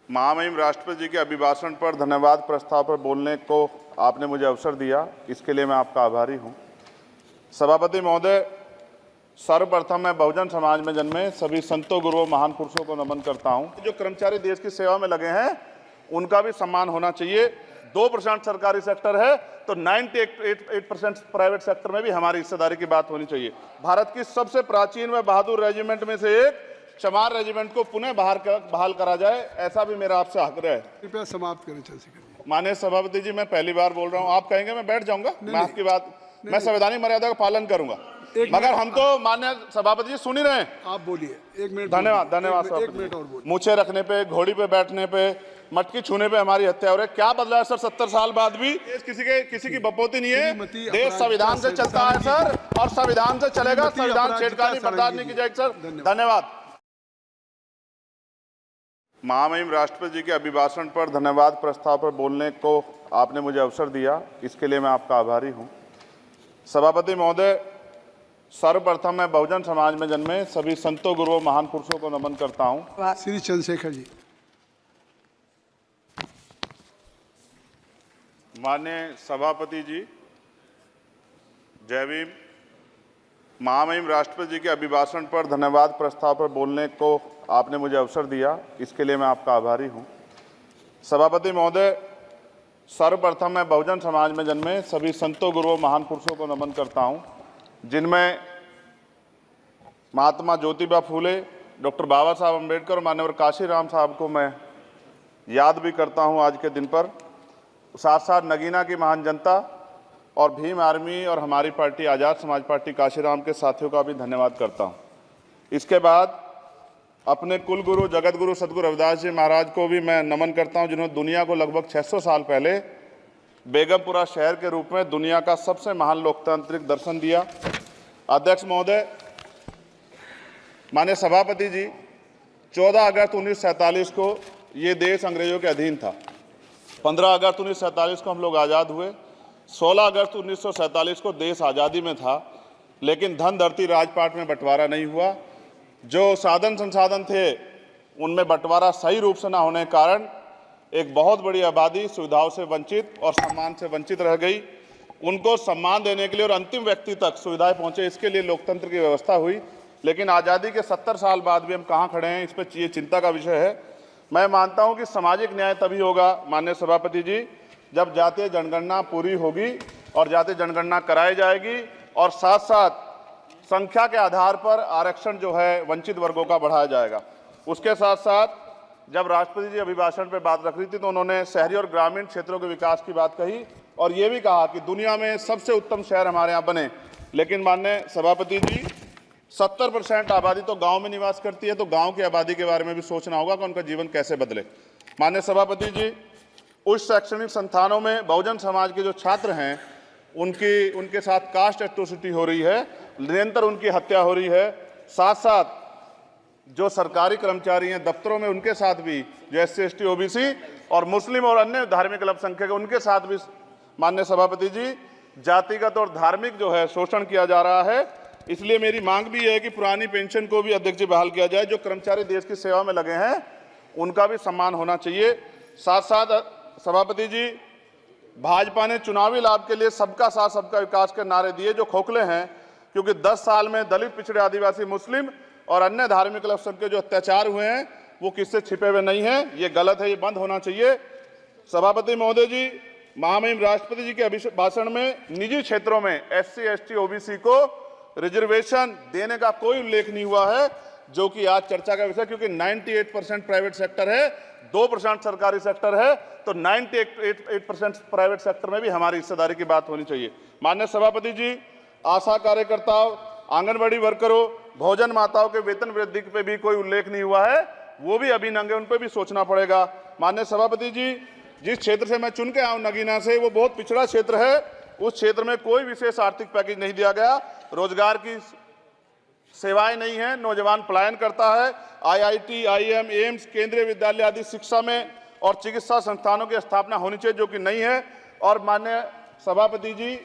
महामहिम राष्ट्रपति जी के अभिभाषण पर धन्यवाद प्रस्ताव पर बोलने को आपने मुझे अवसर दिया, इसके लिए मैं आपका आभारी हूं। सभापति महोदय, सर्वप्रथम मैं बहुजन समाज में जन्मे सभी संतों, गुरुओं, महान पुरुषों को नमन करता हूं। जो कर्मचारी देश की सेवा में लगे हैं उनका भी सम्मान होना चाहिए। 2% सरकारी सेक्टर है तो 98% प्राइवेट सेक्टर में भी हमारी हिस्सेदारी की बात होनी चाहिए। भारत की सबसे प्राचीन व बहादुर रेजिमेंट में से एक चमार रेजिमेंट को पुनः बहाल करा जाए, ऐसा भी मेरा आपसे आग्रह है। कृपया समाप्त करें चंद्रशेखर। माननीय सभापति जी, मैं पहली बार बोल रहा हूं, आप कहेंगे मैं बैठ जाऊंगा, मैं आपकी बात, मैं संवैधानिक मर्यादा का पालन करूंगा, मगर हम तो माननीय सभापति जी सुन ही रहे हैं। आप बोलिए, 1 मिनट। धन्यवाद, धन्यवाद। 1 मिनट और बोलिए। मूछे रखने पे, घोड़ी पे बैठने पे, मटकी छूने पे हमारी हत्या हो रही है। क्या बदला है सर? 70 साल बाद भी किसी की बपोती नहीं है। देश संविधान से चलता है सर, और संविधान से चलेगा। संविधान छेड़खानी बर्दाश्त नहीं की जाएगी सर। धन्यवाद। महामहिम राष्ट्रपति जी के अभिभाषण पर धन्यवाद प्रस्ताव पर बोलने को आपने मुझे अवसर दिया, इसके लिए मैं आपका आभारी हूं। सभापति महोदय, सर्वप्रथम मैं बहुजन समाज में जन्मे सभी संतों, गुरुओं, महान पुरुषों को नमन करता हूं। श्री चंद्रशेखर जी। माननीय सभापति जी, जय भीम। महामहिम राष्ट्रपति जी के अभिभाषण पर धन्यवाद प्रस्ताव पर बोलने को आपने मुझे अवसर दिया, इसके लिए मैं आपका आभारी हूं। सभापति महोदय, सर्वप्रथम मैं बहुजन समाज में जन्मे सभी संतों, गुरुओं, महान पुरुषों को नमन करता हूं, जिनमें महात्मा ज्योतिबा फूले, डॉक्टर बाबा साहब अम्बेडकर, मान्यवर काशीराम साहब को मैं याद भी करता हूं आज के दिन पर। साथ साथ नगीना की महान जनता और भीम आर्मी और हमारी पार्टी आज़ाद समाज पार्टी काशीराम के साथियों का भी धन्यवाद करता हूं। इसके बाद अपने कुल गुरु जगत गुरु सदगुरु रविदास जी महाराज को भी मैं नमन करता हूं, जिन्होंने दुनिया को लगभग 600 साल पहले बेगमपुरा शहर के रूप में दुनिया का सबसे महान लोकतांत्रिक दर्शन दिया। अध्यक्ष महोदय, माननीय सभापति जी, 14 अगस्त 1947 को ये देश अंग्रेजों के अधीन था। 15 अगस्त 1947 को हम लोग आज़ाद हुए। 16 अगस्त 1947 को देश आज़ादी में था, लेकिन धन धरती राजपाट में बंटवारा नहीं हुआ। जो साधन संसाधन थे उनमें बंटवारा सही रूप से न होने के कारण एक बहुत बड़ी आबादी सुविधाओं से वंचित और सम्मान से वंचित रह गई। उनको सम्मान देने के लिए और अंतिम व्यक्ति तक सुविधाएं पहुंचे, इसके लिए लोकतंत्र की व्यवस्था हुई। लेकिन आज़ादी के 70 साल बाद भी हम कहाँ खड़े हैं, इस पर ये चिंता का विषय है। मैं मानता हूं कि सामाजिक न्याय तभी होगा माननीय सभापति जी, जब जातीय जनगणना पूरी होगी और जातीय जनगणना कराई जाएगी, और साथ साथ संख्या के आधार पर आरक्षण जो है वंचित वर्गों का बढ़ाया जाएगा। उसके साथ साथ जब राष्ट्रपति जी अभिभाषण पर बात रख रही थी तो उन्होंने शहरी और ग्रामीण क्षेत्रों के विकास की बात कही, और ये भी कहा कि दुनिया में सबसे उत्तम शहर हमारे यहाँ बने। लेकिन माननीय सभापति जी, 70% आबादी तो गांव में निवास करती है, तो गांव की आबादी के बारे में भी सोचना होगा कि उनका जीवन कैसे बदले। माननीय सभापति जी, उच्च शैक्षणिक संस्थानों में बहुजन समाज के जो छात्र हैं उनके साथ कास्ट एट्रोसिटी हो रही है, निरंतर उनकी हत्या हो रही है। साथ साथ जो सरकारी कर्मचारी हैं दफ्तरों में, उनके साथ भी जो SC ST OBC और मुस्लिम और अन्य धार्मिक अल्पसंख्यक, उनके साथ भी माननीय सभापति जी जातिगत और धार्मिक जो है शोषण किया जा रहा है। इसलिए मेरी मांग भी है कि पुरानी पेंशन को भी अध्यक्ष जी बहाल किया जाए। जो कर्मचारी देश की सेवा में लगे हैं उनका भी सम्मान होना चाहिए। साथ साथ सभापति जी, भाजपा ने चुनावी लाभ के लिए सबका साथ सबका विकास के नारे दिए, जो खोखले हैं, क्योंकि 10 साल में दलित, पिछड़े, आदिवासी, मुस्लिम और अन्य धार्मिक अल्पसंख्यक जो अत्याचार हुए हैं वो किससे छिपे हुए नहीं हैं। ये गलत है, ये बंद होना चाहिए। सभापति महोदय जी, महामहिम राष्ट्रपति जी के अभिभाषण में निजी क्षेत्रों में SC ST OBC को रिजर्वेशन देने का कोई उल्लेख नहीं हुआ है, जो कि आज चर्चा का विषय, क्योंकि 98% प्राइवेट सेक्टर है, 2% सरकारी सेक्टर है, तो 98% प्राइवेट सेक्टर में भी हमारी हिस्सेदारी की बात होनी चाहिए। माननीय सभापति जी, आशा कार्यकर्ताओं, आंगनबाड़ी वर्करों, भोजन माताओं के वेतन वृद्धि पे भी कोई उल्लेख नहीं हुआ है, वो भी अभी नंगे, उन पर भी सोचना पड़ेगा। माननीय सभापति जी, जिस क्षेत्र से मैं चुन के आऊँ नगीना से, वो बहुत पिछड़ा क्षेत्र है, उस क्षेत्र में कोई विशेष आर्थिक पैकेज नहीं दिया गया, रोजगार की सेवाएं नहीं है, नौजवान पलायन करता है। IIT, IIM, एम्स, केंद्रीय विद्यालय आदि शिक्षा में और चिकित्सा संस्थानों की स्थापना होनी चाहिए, जो कि नहीं है। और माननीय सभापति जी,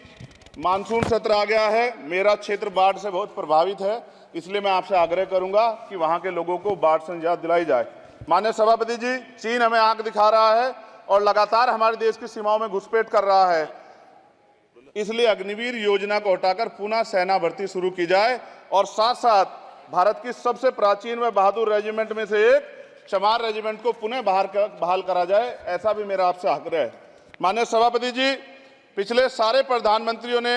मानसून सत्र आ गया है, मेरा क्षेत्र बाढ़ से बहुत प्रभावित है, इसलिए मैं आपसे आग्रह करूंगा कि वहां के लोगों को बाढ़ से निजात दिलाई जाए। माननीय सभापति जी, चीन हमें आंख दिखा रहा है और लगातार हमारे देश की सीमाओं में घुसपैठ कर रहा है। इसलिए अग्निवीर योजना को हटाकर पुनः सेना भर्ती शुरू की जाए और साथ साथ भारत की सबसे प्राचीन व बहादुर रेजिमेंट में से एक चमार रेजिमेंट को पुनः बहाल करा जाए, ऐसा भी मेरा आपसे आग्रह है। माननीय सभापति जी, पिछले सारे प्रधानमंत्रियों ने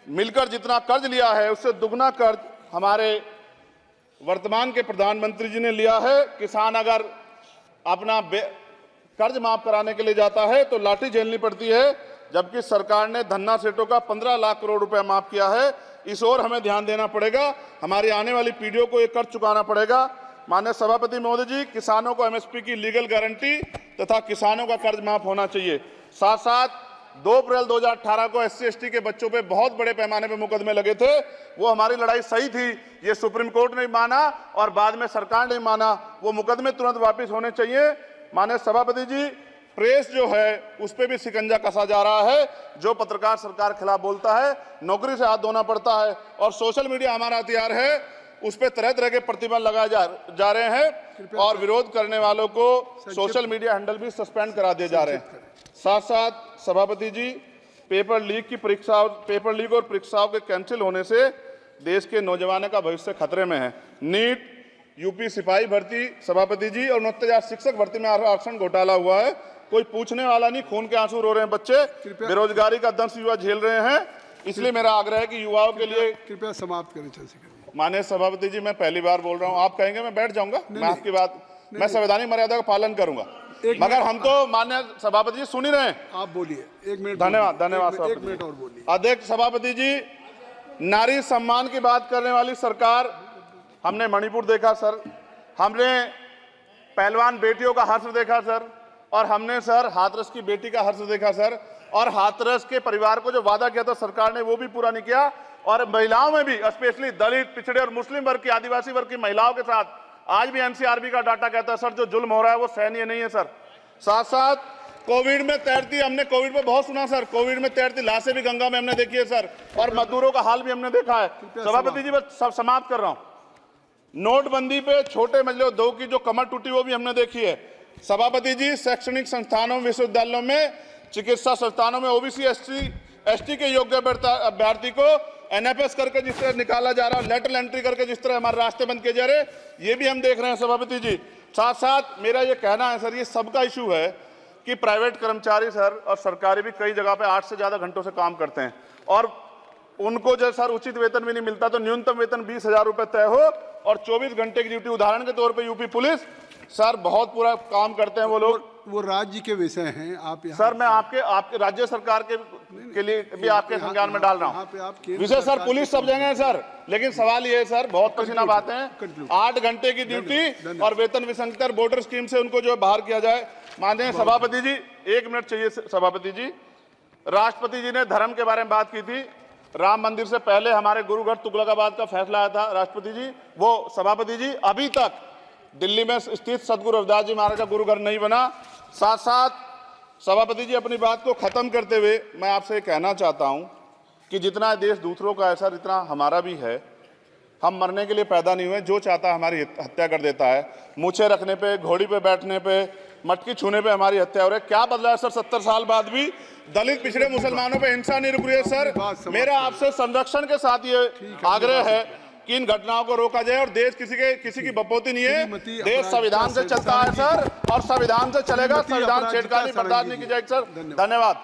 मिलकर जितना कर्ज लिया है उससे दुगना कर्ज हमारे वर्तमान के प्रधानमंत्री जी ने लिया है। किसान अगर अपना कर्ज माफ कराने के लिए जाता है तो लाठी झेलनी पड़ती है, जबकि सरकार ने धन्ना सेठों का 15 लाख करोड़ रुपया माफ किया है। इस ओर हमें ध्यान देना पड़ेगा, हमारी आने वाली पीढ़ियों को ये कर्ज चुकाना पड़ेगा। माननीय सभापति महोदय जी, किसानों को एमएसपी की लीगल गारंटी तथा किसानों का कर्ज माफ होना चाहिए। साथ साथ 2 अप्रैल 2018 को SC/ST के बच्चों पे बहुत बड़े पैमाने पे मुकदमे लगे थे। वो हमारी लड़ाई सही थी, ये सुप्रीम कोर्ट ने माना और बाद में सरकार ने माना। वो मुकदमे तुरंत वापस होने चाहिए। माननीय सभापति जी, प्रेस जो है उस पर भी शिकंजा कसा जा रहा है। जो पत्रकार सरकार के खिलाफ बोलता है नौकरी से हाथ धोना पड़ता है और सोशल मीडिया हमारा हथियार है, उस पर तरह तरह के प्रतिबंध लगाए जा रहे हैं और विरोध करने वालों को सोशल मीडिया हैंडल भी सस्पेंड करा दिए जा रहे हैं। साथ साथ सभापति जी, पेपर लीक और परीक्षाओं के कैंसिल होने से देश के नौजवानों का भविष्य खतरे में है। नीट, यूपी सिपाही भर्ती सभापति जी और 69,000 शिक्षक भर्ती में आरक्षण घोटाला हुआ है, कोई पूछने वाला नहीं, खून के आंसू रो रहे हैं बच्चे, बेरोजगारी का दंश युवा झेल रहे हैं। इसलिए मेरा आग्रह है कि युवाओं के लिए कृपया समाप्त करें चंद्रशेखर जी। माननीय सभापति जी, मैं पहली बार बोल रहा हूं, आप कहेंगे मैं बैठ जाऊंगा, मैं आपकी बात, मैं संवैधानिक मर्यादा का पालन करूंगा, मगर हम तो माननीय सभापति जी सुन ही रहे हैं। आप बोलिए, 1 मिनट। धन्यवाद। 1 मिनट और बोलिए। अध्यक्ष सभापति जी, नारी सम्मान की बात करने वाली सरकार, हमने मणिपुर देखा सर, हमने पहलवान बेटियों का हर्ष देखा सर, और हमने सर हाथरस की बेटी का हर्ष देखा सर, और हाथरस के परिवार को जो वादा किया था सरकार ने वो भी पूरा नहीं किया। और महिलाओं में भी, स्पेशली दलित, पिछड़े और मुस्लिम वर्ग की, आदिवासी वर्ग की महिलाओं के साथ आज भी NCRB का डाटा कहता है सर जो जुल्म हो रहा है वो सहनीय नहीं है सर। साथ साथ कोविड में तैरती, हमने कोविड में बहुत सुना सर, कोविड में तैरती लाशें भी गंगा में हमने देखी है सर, और मजदूरों का हाल भी हमने देखा है। सभापति जी, बस सब समाप्त कर रहा हूं। नोटबंदी पे छोटे मजले उद्योग की जो कमर टूटी वो भी हमने देखी है। सभापति जी, शैक्षणिक संस्थानों, विश्वविद्यालयों में, चिकित्सा संस्थानों में OBC ST के योग्य अभ्यर्थी को NFS करके जिस तरह निकाला जा रहा है, लेटरल एंट्री करके जिस तरह हमारे रास्ते बंद किए जा रहे, ये भी हम देख रहे हैं सभापति जी। साथ साथ मेरा ये कहना है सर, ये सबका इशू है कि प्राइवेट कर्मचारी सर और सरकारी भी कई जगह पे 8 से ज्यादा घंटों से काम करते हैं और उनको जो सर उचित वेतन भी नहीं मिलता, तो न्यूनतम वेतन 20,000 रुपए तय हो और 24 घंटे की ड्यूटी। उदाहरण के तौर पे यूपी पुलिस सर बहुत पूरा काम करते हैं वो लोग, वो राज्य के विषय हैं। आप सर मैं आपके राज्य सरकार के लिए भी आपके संज्ञान में डाल रहा हूँ विषय सर। पुलिस सब जगह है सर, लेकिन सवाल ये है सर, बहुत पसीना बातें हैं, 8 घंटे की ड्यूटी और वेतन विसंगति, बॉर्डर स्कीम से उनको जो बाहर किया जाए। माननीय सभापति जी, 1 मिनट चाहिए सभापति जी। राष्ट्रपति जी ने धर्म के बारे में बात की थी, राम मंदिर से पहले हमारे गुरुघर तुगलकाबाद का फैसला आया था राष्ट्रपति जी, वो सभापति जी अभी तक दिल्ली में स्थित सदगुरु रविदास जी महाराज का गुरुघर नहीं बना। साथ साथ सभापति जी, अपनी बात को खत्म करते हुए मैं आपसे कहना चाहता हूं कि जितना देश दूसरों का है सर, इतना हमारा भी है। हम मरने के लिए पैदा नहीं हुए, जो चाहता है हमारी हत्या कर देता है। मूछे रखने पे, घोड़ी पे बैठने पे, मटकी छूने पे हमारी हत्या हो रही है। क्या बदला है सर 70 साल बाद भी? दलित, पिछड़े, मुसलमानों पे हिंसा नहीं रुक रही है सर। मेरा आपसे संरक्षण के साथ ये आग्रह है कि इन घटनाओं को रोका जाए और देश किसी की बपोती नहीं है, देश संविधान से चलता है सर और संविधान से चलेगा। संविधान छेड़खानी बर्दाश्त नहीं की जाएगी सर। धन्यवाद।